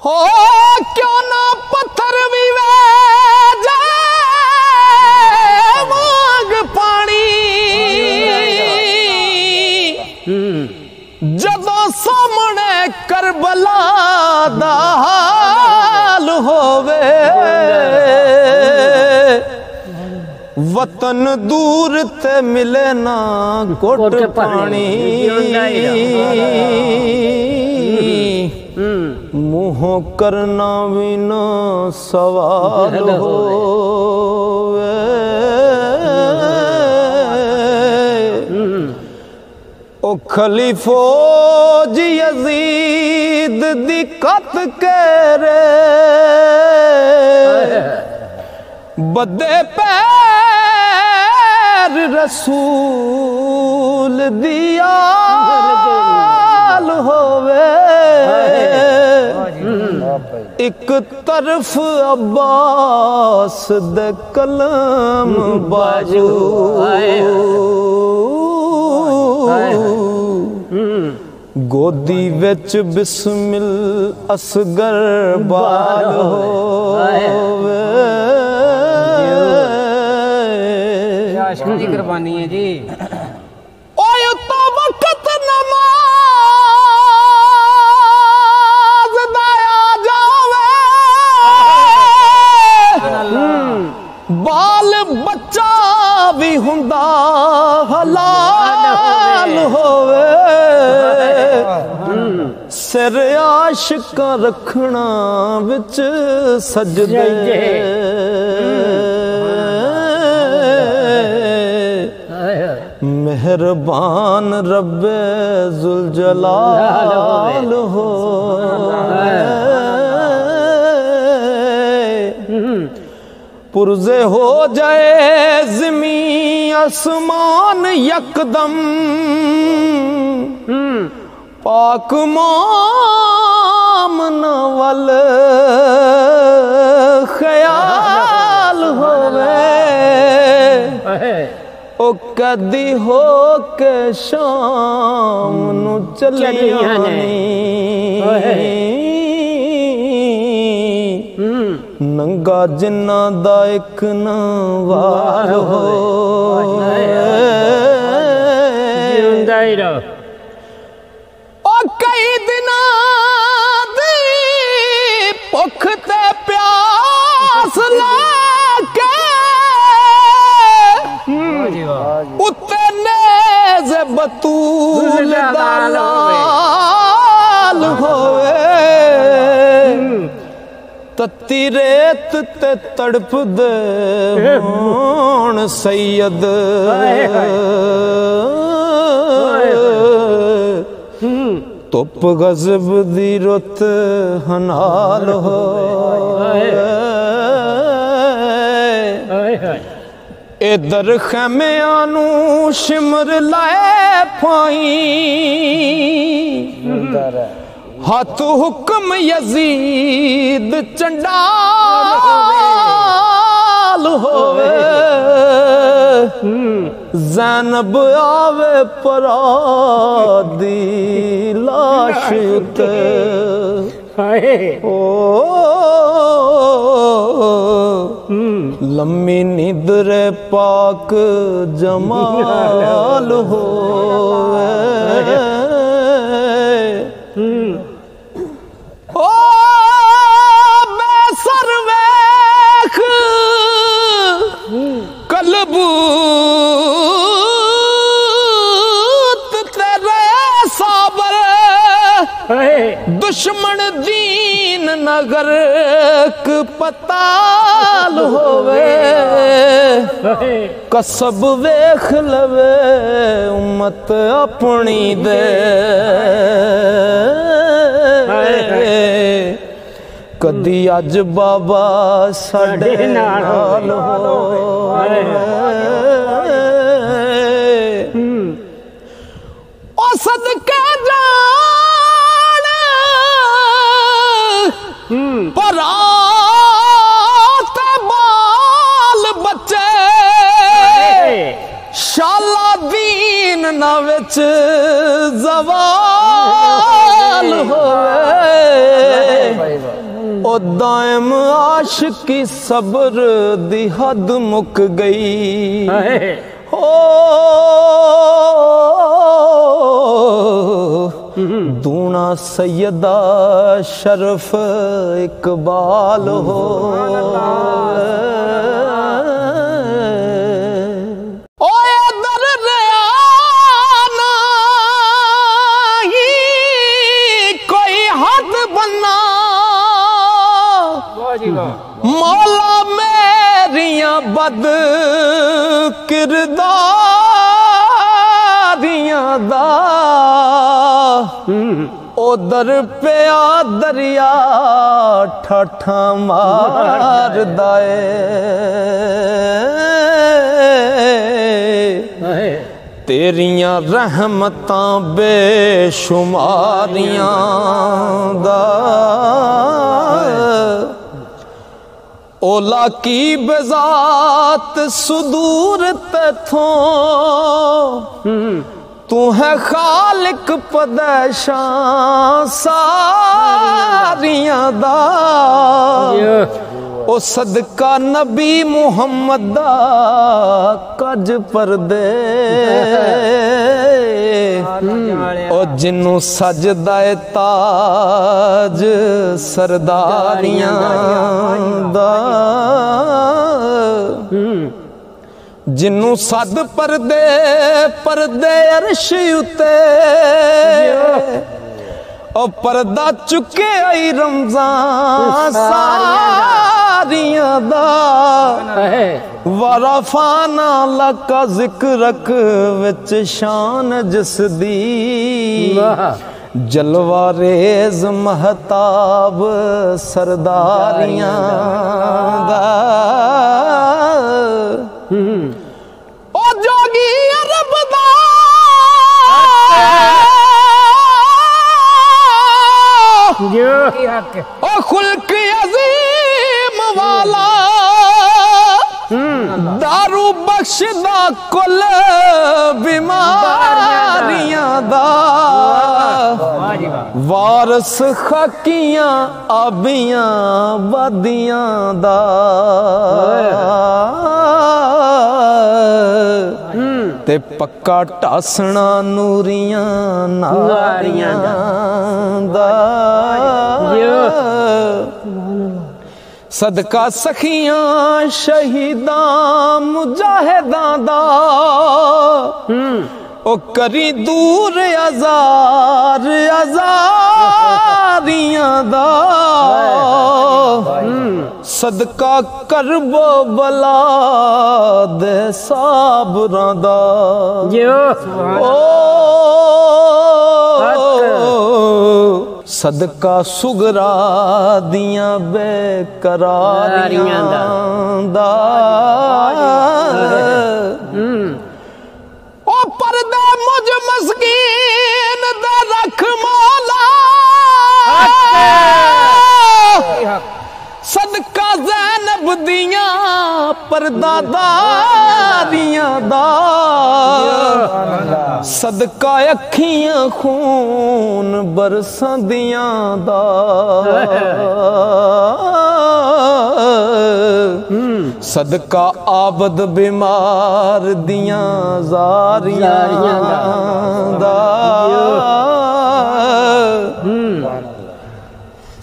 हो क्यों ना पत्थर भी वे जाए मांग पानी जदों सामने करबला दा हाल होवे वतन दूर ते मिले ना घुट पानी मुँह करना भी ना सवाल होवे ओ खलीफो जी यजीद दी कत करे बदे पैर रसूल दियाल होवे एक तरफ अब्बास दे कलम बाजू गोदी विच बिस्मिल असगर बाल होवे की कुर्बानी है जी ओए तो वक्त नमाज दाया जावे बाल बच्चा भी हुंदा हलाल होवे सिर आशिकां रखना विच सजदे मेहरबान रब्बे जुल जलाल हो पुरज़े हो जाए ज़मी आसमान यकदम पाक मोमन वल ख्याल होवे ओ कदी हो के शाम नू चलियां नंगा जिन्ना दा एक नवार हो ओ कई दिना दी भुख ते प्यास लाके उत्ते नेज़ बतूल दा लाल होवे तत्ती रेत ते तड़प दे होण सैयद धुप गज़ब दी रुत हनाल हो इधर खैमियां नू शिमर लाए पाई हाथ हुक्म यजीद चंडाल होवे ज़ैनब आवे परादी लाश उते ओ लम्मी निद्रे पाक जमाल होवे ओ बेसर वेख कलबूत तेरे साबर दुश्मन दीन नगर पताल होवे कसब वेख लवे उम्मत अपनी दे कदी अज बाबा साडे नाल होवे ओ सदके जान परात बाल बच्चे शाला दीन ना विच जवाल होवे ओ दायम आशिकी सब्र दी हद मुक गई हो दूना सैयदा शरफ इकबाल हो मौला मेरिया बद किरदारियां दा उधर पिया दरिया ठाठा मार दाए तेरियां रहमतां बेशुमारियां दा ओला की बेजात सुदूर तथों तू है खालिक पदेशां सारियां दा ओ सदका नबी मुहम्मद दा कज परदे ओ जिन्नू सजदा ए ताज सरदारियां दा जिन्नू सद परदे परदे अर्श उते ओ पर्दा चुके आई रमजान सारियां दा वरफाना लका जिक्रक विच शान जिसदी जलवा रेज महताब सरदारियां दा ओ जोगी अरब दा ओ खुल्क अजीम वाला दारू बख्शदा कुल बीमारियां दा वारस खाकियां आबियां वादियां दा ते पक्का टासना नूरियां नारियां दा सदका सखियां शहीदां मुजाहिदां दा ओ करी दूर अज़ार अज़ारियां दा सदका करबो बला दे साबरां दा ओ सदका सुगरा दियां बेकरारियां दा ओ पर्दे मुझ मस्कीन दे रख मौला सदका ज़ैनब दियां परदादारियां दा सदका अखियां खून बरसदियां दा सदका आबद बीमार दियां ज़ारियां दा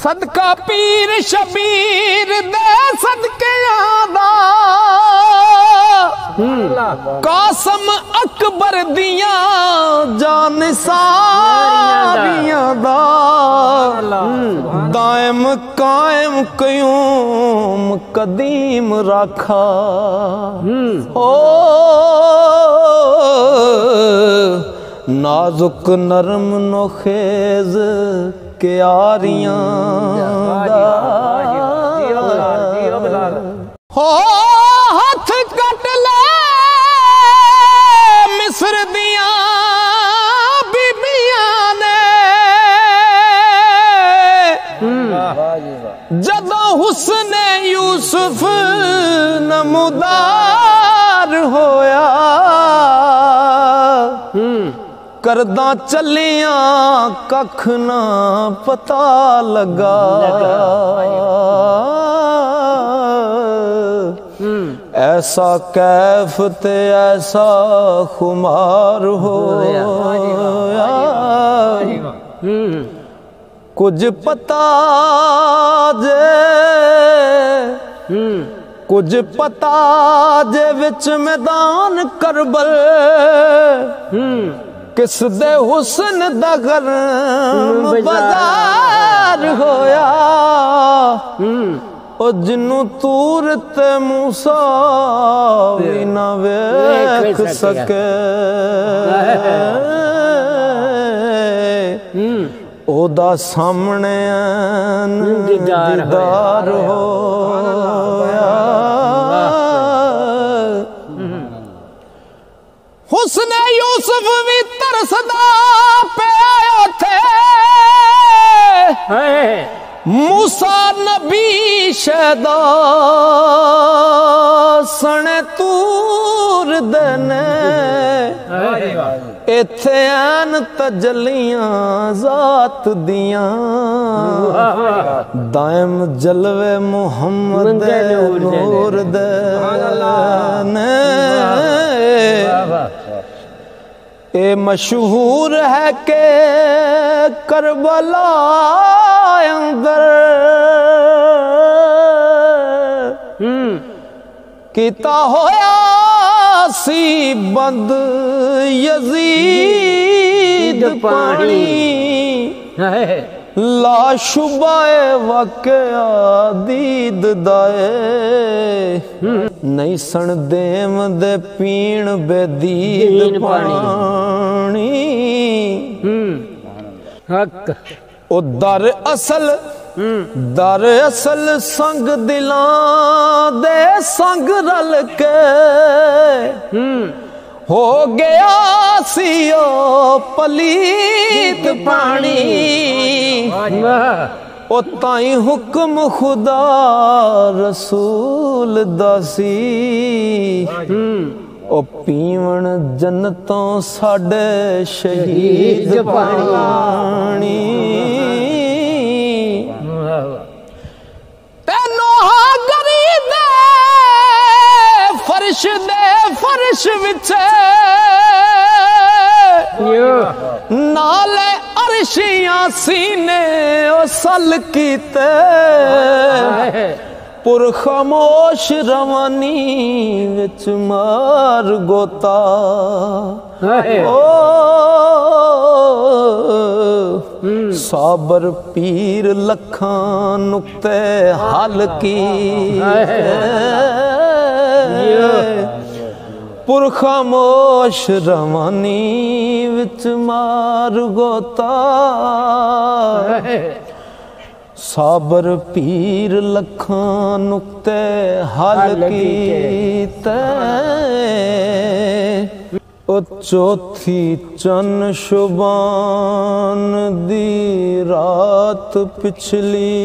सदका पीर शबीर दे सदके दा कासम अकबर दियां जान सारियां दा दायम कायम कयूम कदीम राखा ओ नाजुक नरम नोखेज क्यारियां हो हथ कट ले मिस्र दियां बीबियां ने जदों हुस्ने यूसुफ नमूदार होया करदा चलियां कख ना पता लगा ऐसा कैफ ते ऐसा खुमार होया, कुछ पता जे कुछ पता जे विच मैदान करबल किस दे हुस्न दा गरम बाजार होया। ओ जिन्नू तूर ते मूसा भी ना वेख सके ओदा सामने दीदार होया। हुस्ने यूसुफ भी तरसदा पे थे, मूसा नबी शैदा सने तूर देने इत्थे आन तजलियां जात दियां दायम जलवे मुहम्मद नूर दे ए मशहूर है के करबला अंदर किता होया सी बंद यजीद पानी ला शुबाए वाकया दीद दाए नहीं सन देम दे पीण बेदीद पानी। ओ दर असल संग दिलां दे संग रल के हो गया सी ओ पलीत पानी। ओ ताई हुक्म खुदा रसूल दासी ओ पीवण जन्नतों साडे शहीद पानी। तेनो गरी दे फर्श विच नाले अरशियां सीने ओ सल कीते पुर खामोश रवानी विच मार गोता ओ साबर पीर लखां नुक्ते हल की पुर खामोश रवानी विच मार गोता साबर पीर लखां नुक्ते हल कीते ओ चौथी चन शुबान दी रात पिछली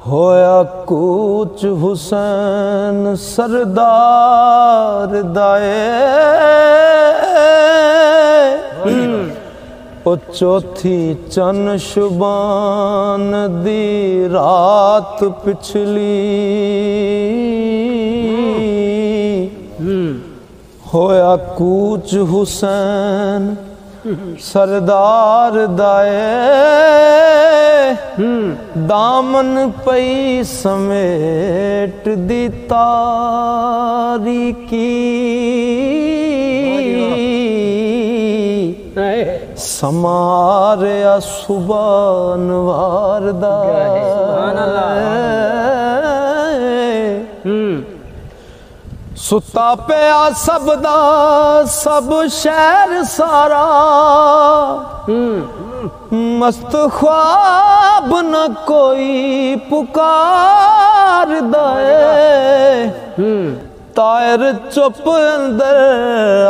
होया कूच हुसैन सरदार दाए ओ चौथी चन शुबान दी रात पिछली होया कूच हुसैन सरदार दाए दामन पई समेट दी तारीकी समारिया सुबान वारदा सुता पिया सबदा सब शहर सारा मस्त ख्वाब न कोई पुकार दाए तायर चुप अंदर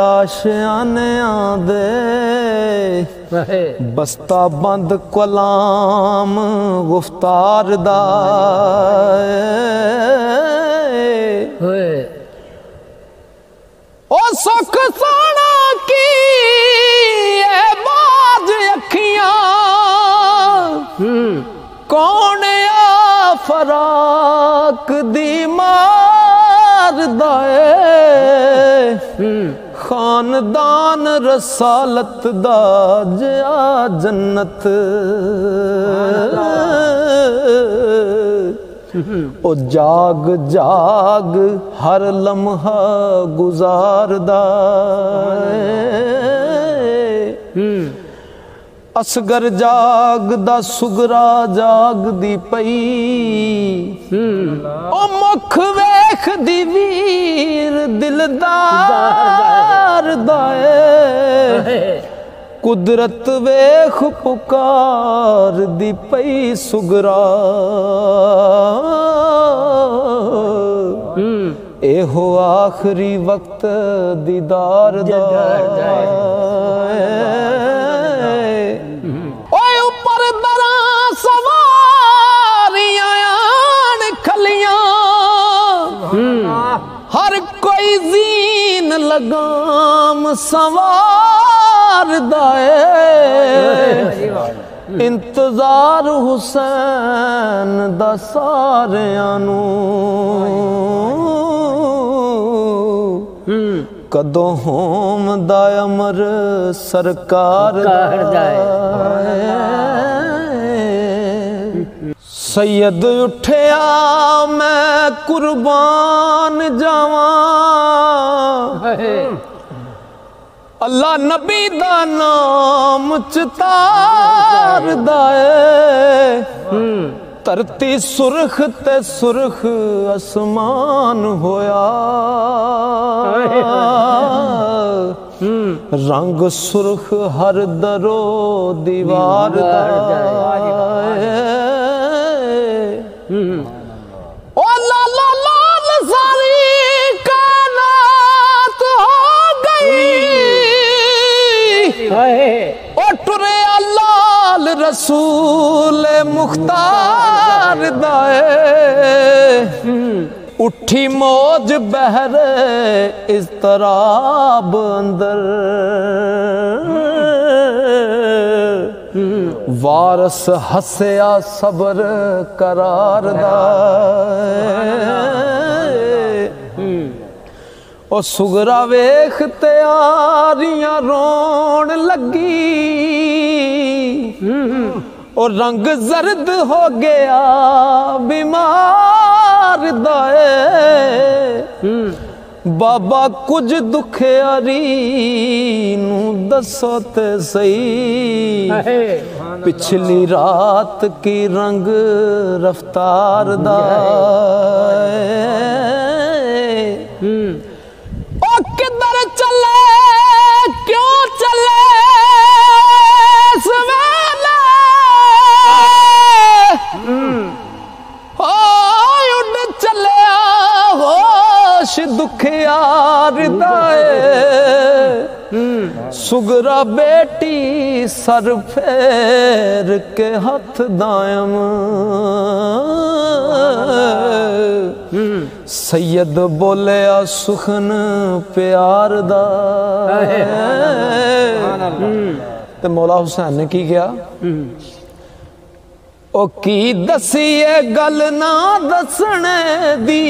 आशियाने आंदे बस्ता बंद कलाम गुफ्तार दाए ओ सुख सोना की बाज अखियां कौन राख दी मारदा है खानदान रसालत दा जिया जन्नत ओ जाग जाग हर लम्हा गुजारदा असगर जागदा सुगरा जागदी पई ओ मुख वेख दी वीर दिलदार दाए कुदरत वेख पुकार दी पई सुगरा एहो आखरी वक्त दीदार दाए ओए ऊपर दरा सवारियां आन खलियां हर कोई जीन लगाम सवार दाए इंतजार हुसैन दा सारियां नू कदों होम दा अमर सरकार दा सैयद उठिया मैं कुर्बान जावां अल्लाह नबी दा नाम चितार दाए धरती सुरख ते सुरख आसमान होया रंग सुरख हर दरो दीवार ओ लाला लाल सारी कायनात हो गई ओ टुरे लाल रसूल मुख्तार दाए उठी मौज बहर इस्तराब अंदर वारस हसया सबर करार दाए ओ सुगरा वेख त्यारियां रोन लगी और रंग जर्द हो गया बीमार दाए बाबा कुछ दुखियारी नू दसो ते सही पिछली रात की रंग रफ्तार दाए ओ किधर चले क्यों चले सवेला उड़ चले होश दुखियार दाए सुगरा बेटी सर फेर के हथ दायम सैयद बोलिया सुखन प्यार दा ते मौला हुसैन ने की किया ओ की दसीए गल ना दसने दी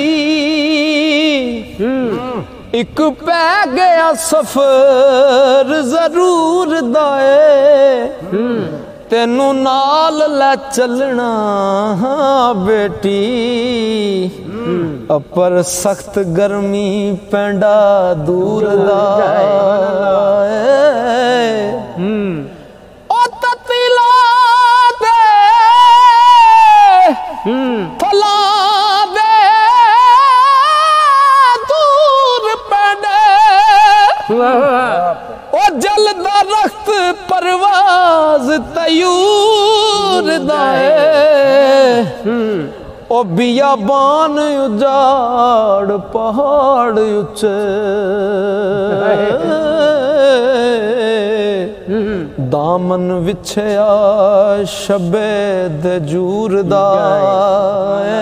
एक पै गया सफर जरूर दाए तेनू नाल लै चलना बेटी अपर सख्त गर्मी पेंडा दूर दाए ओ ततीला दे फला दे दूर पेंडे ओ जलदा रख्त परवाज तयूर दाए ओ बियाबान उजाड़ पहाड़ उच्चे दामन विछया शबे दजूर दाए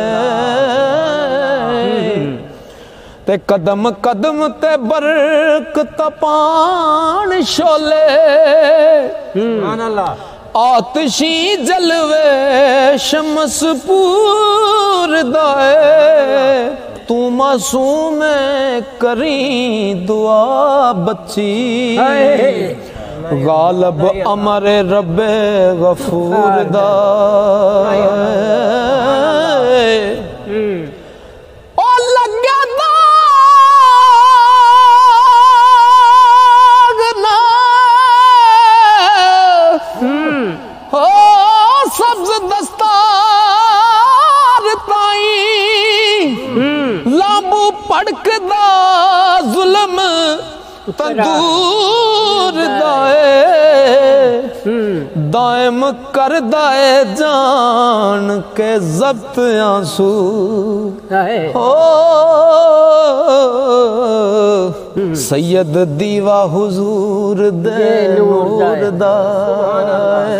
ते कदम कदम ते बरक तपान शोले आतिशी जलवे शमस पूर दाए तू मासूम करी दुआ बच्ची गालब अमर रब्बे गफूर दाए ओ लगे दाग ना हो सब्ज दस्तार ताई लांबू पड़कदा जुल्म तंदूर दाए दायम कर दाए जान के जब्त आंसू हो सैयद दीवा हुजूर दे नूर दाए